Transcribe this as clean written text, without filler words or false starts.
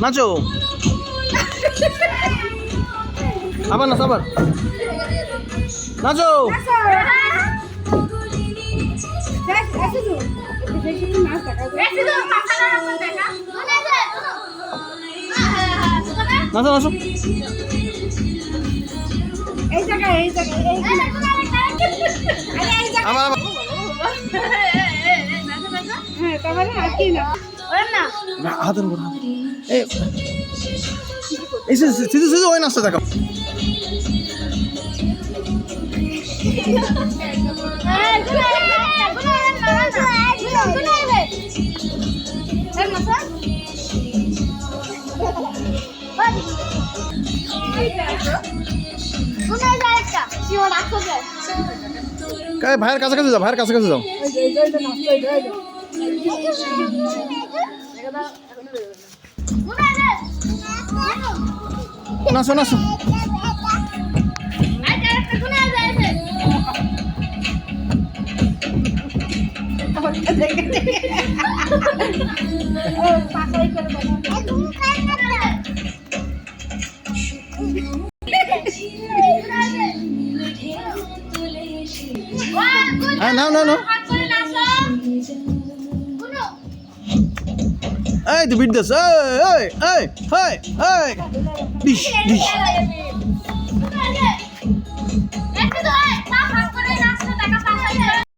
নাচো আবার নাচ আবার নাচো নাচো নাচো আবার আবার হাতের উপর এই সিধু সিধু ওই নাচটা দেখো ভাইয়ের কাছাকাছি যাও ভাইয়ের কাছাকাছি যাও নাচো নাচো নাও নাও নাও এই তো বিট দাস এই এই এই এই ডিশ ডিশ